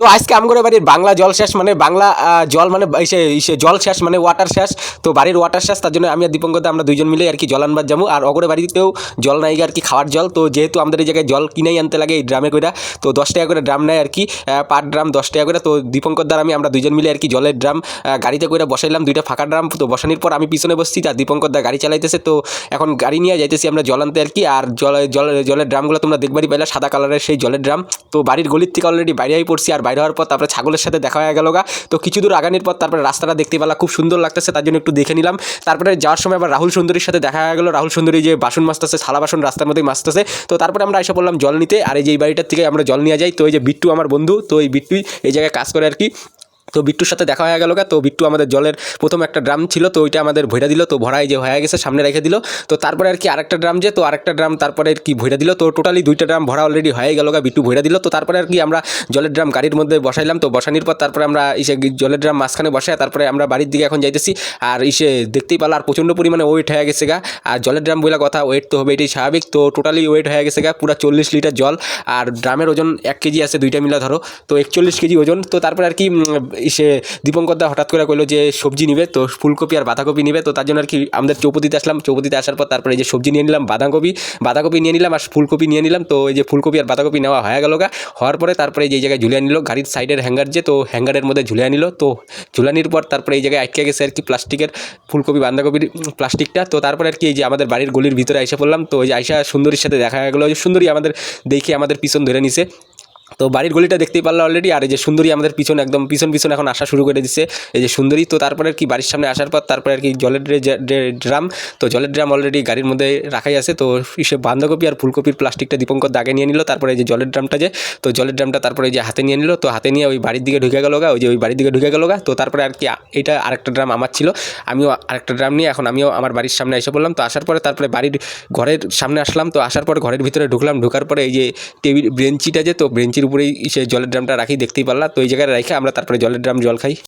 তো আজকে আমগরে বাড়ির বাংলা জল শেষ মানে বাংলা জল মানে জল শেষ মানে ওয়াটার শেষ। তো বাড়ির ওয়াটার শেষ, তার জন্য আমি আর দীপঙ্করদা আমরা দুইজন মিলে আর কি জল আনবার যাবো। আর অগরে বাড়িতেও জল নাই আর কি খাওয়ার জল। তো যেহেতু আমাদের এই জায়গায় জল কিনেই আনতে লাগে এই ড্রামে করে, তো 10 টাকা করে ড্রাম নেয় আর কি, পার ড্রাম 10 টাকা করে। তো দীপঙ্করদার আমরা দুইজন মিলে আর কি জলের ড্রাম গাড়িতে করে বসাইলাম, দুইটা ফাঁকা ড্রাম। তো বসানোর পর আমি পিছনে বসছি আর দীপঙ্করদা গাড়ি চালাইতেছে। তো এখন গাড়ি নিয়ে যাইতেছি আমরা জল আনতে আর কি। আর জলের ড্রামগুলো তোমরা দেখবারই পাইলা, সাদা কালারের সেই জলের ড্রাম। তো বাড়ির গলির থেকে অলরেডি বাইরেই পড়ছি, আর বাইরে হওয়ার পর তারপরে ছাগলের সাথে দেখা হয়ে গেল গা। তো কিছু দূর আগানোর পর তারপরে রাস্তাটা দেখতে পেলাম, খুব সুন্দর লাগতেছে, তার জন্য একটু দেখে নিলাম। তারপরে যাওয়ার সময় আবার রাহুল সুন্দরীর সাথে দেখা হয়ে গেল। রাহুল সুন্দরী যে বাসন মাজতেছে, থালা বাসন রাস্তার মধ্যেই মাজতেছে। তো তারপরে আমরা এসে পড়লাম জল নিতে। আর এই যে এই বাড়িটার থেকে আমরা জল নিয়ে যাই। তো এই যে বিট্টু আমার বন্ধু, তো এই বিট্টুই এই জায়গায় কাজ করে আর কি। তো বিট্টুর সাথে দেখা হয়ে গেল গা। তো বিট্টু আমাদের জলের প্রথম একটা ড্রাম ছিল, তো ওইটা আমাদের ভইরা দিল। তো ভরাই যে হয়ে গেছে সামনে রেখে দিল। তো তারপরে আর কি আরেকটা ড্রাম যে, তো আরেকটা ড্রাম তারপরে আর কি ভইরা দিল। তো টোটালি 2টা ড্রাম ভরা অলরেডি হয়ে গেল গা, বিট্টু ভইরা দিল। তো তারপরে আর কি আমরা জলের ড্রাম গাড়ির মধ্যে বসাইলাম। তো বসানোর পর তারপরে আমরা জলের ড্রাম মাঝখানে বসাই তারপরে আমরা বাড়ির দিকে এখন যাইতেছি। আর দেখতেই পারলাম আর প্রচণ্ড পরিমাণে ওয়েট হয়ে গেছে গা। আর জলের ড্রাম বলে কথা, ওয়েট তো হবে, এটাই স্বাভাবিক। তো টোটালি ওয়েট হয়ে গেছে গা পুরো 40 লিটার জল। আর ড্রামের ওজন 1 কেজি আছে, দুইটা মিলা ধরো, তো 41 কেজি ওজন। তো তারপরে আর কি দীপঙ্করদা হঠাৎ করে কইলো যে সবজি নিবে, তো ফুলকপি আর বাঁধাকপি নিবে। তো তার জন্য আর কি আমাদের চৌপতিতে আসলাম। চৌপতিতে আসার পর তারপরে এই যে সবজি নিয়ে নিলাম, বাঁধাকপি নিয়ে নিলাম আর ফুলকপি নিয়ে নিলাম। তো এই যে ফুলকপি আর বাঁধাকপি নেওয়া হয়ে গেল গা। হওয়ার পরে তারপরে যে জায়গায় ঝুলিয়ে নিল গাড়ির সাইডের হ্যাঙ্গার যে, তো হ্যাঙ্গারের মধ্যে ঝুলিয়ে নিল। তো ঝুলানির পর তারপরে এই জায়গায় আটকে গেছে আর কি প্লাস্টিকের ফুলকপি বাঁধাকপির প্লাস্টিকটা। তো তারপরে আর কি এই যে আমাদের বাড়ির গলির ভিতরে আইসা পড়লাম। তো এই যে আইসা সুন্দরীর সাথে দেখা হয়ে গেলো। সুন্দরী আমাদের দেখে আমাদের পিছন ধরে নিছে। তো বাড়ির গলিটা দেখতেই পারলো অলরেডি। আর এই যে সুন্দরী আমাদের পিছনে একদম পিছন এখন আসা শুরু করে দিচ্ছে এই যে সুন্দরী। তো তারপরে আর কি বাড়ির সামনে আসার পর তারপরে আর কি জলের ড্রাম, তো জলের ড্রাম অলরেডি গাড়ির মধ্যে রাখাই আছে। তো সে বাঁধাকপি আর ফুলকপির প্লাস্টিকটা দীপঙ্কর দাগে নিয়ে নিল। তারপরে এই যে জলের ড্রামটা যে, তো জলের ড্রামটা তারপরে এই যে হাতে নিয়ে নিল। তো হাতে নিয়ে ওই বাড়ির দিকে ঢুকে গেল গা, ওই যে ওই বাড়ির দিকে ঢুকে গেল গা। তো তারপরে আর কি এটা আরেকটা ড্রাম আমার ছিল, আমিও আরেকটা ড্রাম নিয়ে এখন আমিও আমার বাড়ির সামনে এসে পড়লাম। তো আসার পরে তারপরে বাড়ির ঘরের সামনে আসলাম। তো আসার পরে ঘরের ভিতরে ঢুকলাম, ঢোকার পরে এই যে টেবিল বেঞ্চিটা যে, তো বেঞ্চির উপরেই সে জলের ড্রামটা রাখি দেখতেই পারলাম। তো এই জায়গায় রেখে আমরা তারপরে জলের ড্রাম জল খাই।